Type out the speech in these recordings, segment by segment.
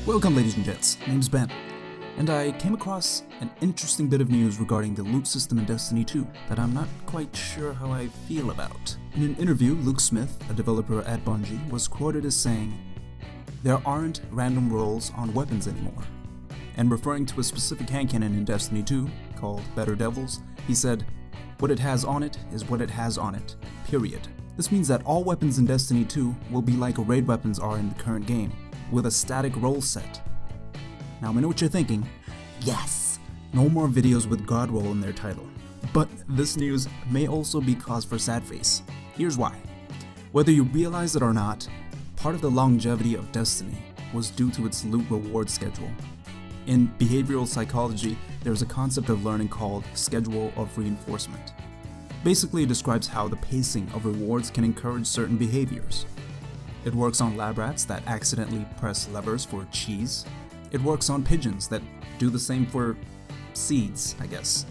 Welcome ladies and gents, name's Ben, and I came across an interesting bit of news regarding the loot system in Destiny 2 that I'm not quite sure how I feel about. In an interview, Luke Smith, a developer at Bungie, was quoted as saying, "There aren't random rolls on weapons anymore." And referring to a specific hand cannon in Destiny 2, called Better Devils, he said, "What it has on it is what it has on it, period." This means that all weapons in Destiny 2 will be like raid weapons are in the current game, with a static roll set. Now I know what you're thinking, yes, no more videos with God roll in their title. But this news may also be cause for sad face. Here's why. Whether you realize it or not, part of the longevity of Destiny was due to its loot reward schedule. In behavioral psychology, there's a concept of learning called schedule of reinforcement. Basically, it describes how the pacing of rewards can encourage certain behaviors. It works on lab rats that accidentally press levers for cheese. It works on pigeons that do the same for seeds, I guess.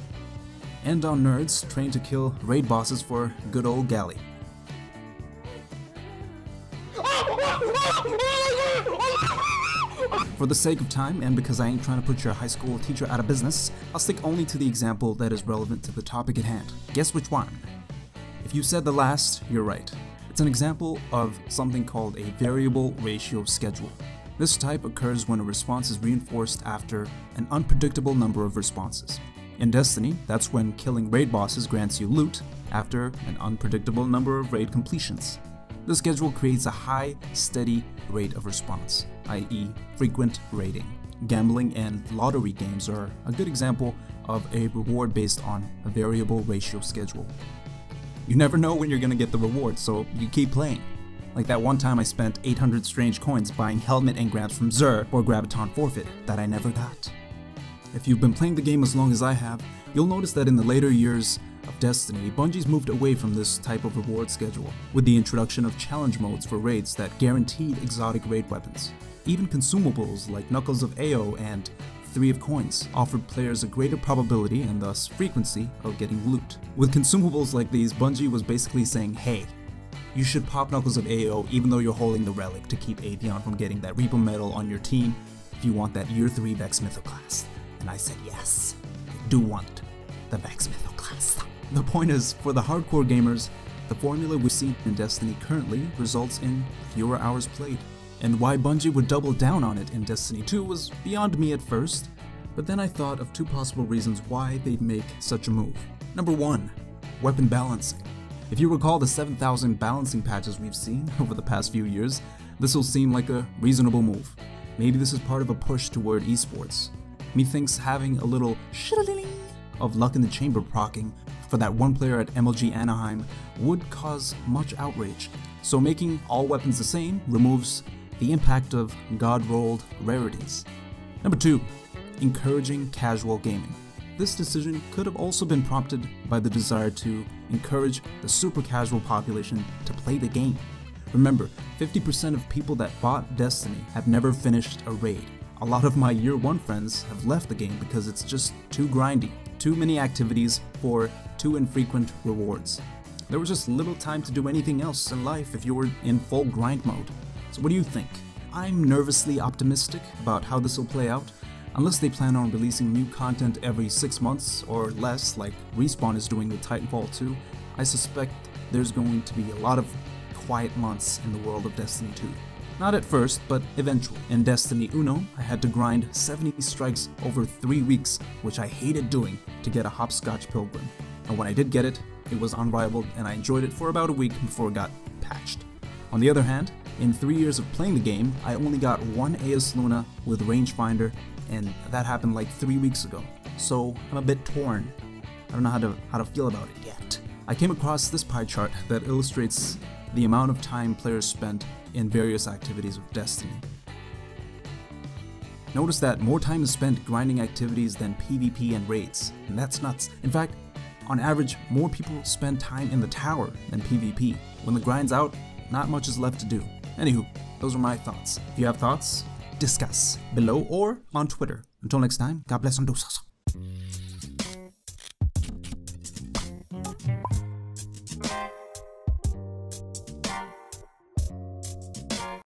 And on nerds trained to kill raid bosses for good old galley. For the sake of time, and because I ain't trying to put your high school teacher out of business, I'll stick only to the example that is relevant to the topic at hand. Guess which one? If you said the last, you're right. It's an example of something called a variable ratio schedule. This type occurs when a response is reinforced after an unpredictable number of responses. In Destiny, that's when killing raid bosses grants you loot after an unpredictable number of raid completions. The schedule creates a high, steady rate of response, i.e. frequent raiding. Gambling and lottery games are a good example of a reward based on a variable ratio schedule. You never know when you're gonna get the reward, so you keep playing. Like that one time I spent 800 strange coins buying helmet engrams from Xur for Graviton Forfeit that I never got. If you've been playing the game as long as I have, you'll notice that in the later years of Destiny, Bungie's moved away from this type of reward schedule, with the introduction of challenge modes for raids that guaranteed exotic raid weapons. Even consumables like Knuckles of AO and 3 of Coins offered players a greater probability and thus frequency of getting loot. With consumables like these, Bungie was basically saying, hey, you should pop Knuckles of AO even though you're holding the relic to keep Avion from getting that Reaper medal on your team if you want that Year 3 Vex Mytho class. And I said yes, I do want the Vex Mytho class. The point is, for the hardcore gamers, the formula we see in Destiny currently results in fewer hours played. And why Bungie would double down on it in Destiny 2 was beyond me at first, but then I thought of 2 possible reasons why they'd make such a move. Number 1, weapon balancing. If you recall the 7,000 balancing patches we've seen over the past few years, this will seem like a reasonable move. Maybe this is part of a push toward esports. Methinks having a little of luck in the chamber proccing for that one player at MLG Anaheim would cause much outrage. So making all weapons the same removes the impact of God-rolled rarities. Number 2, encouraging casual gaming. This decision could have also been prompted by the desire to encourage the super casual population to play the game. Remember, 50% of people that bought Destiny have never finished a raid. A lot of my year 1 friends have left the game because it's just too grindy, too many activities for too infrequent rewards. There was just little time to do anything else in life if you were in full grind mode. So what do you think? I'm nervously optimistic about how this will play out. Unless they plan on releasing new content every 6 months or less like Respawn is doing with Titanfall 2, I suspect there's going to be a lot of quiet months in the world of Destiny 2. Not at first, but eventually. In Destiny Uno, I had to grind 70 strikes over 3 weeks, which I hated doing, to get a Hopscotch Pilgrim. And when I did get it, it was unrivaled and I enjoyed it for about a week before it got patched. On the other hand, in 3 years of playing the game, I only got 1 AS Luna with rangefinder, and that happened like 3 weeks ago. So I'm a bit torn. I don't know how to feel about it yet. I came across this pie chart that illustrates the amount of time players spent in various activities of Destiny. Notice that more time is spent grinding activities than PvP and raids, and that's nuts. In fact, on average, more people spend time in the tower than PvP. When the grind's out, not much is left to do. Anywho, those are my thoughts. If you have thoughts, discuss below or on Twitter. Until next time, God bless and deuces.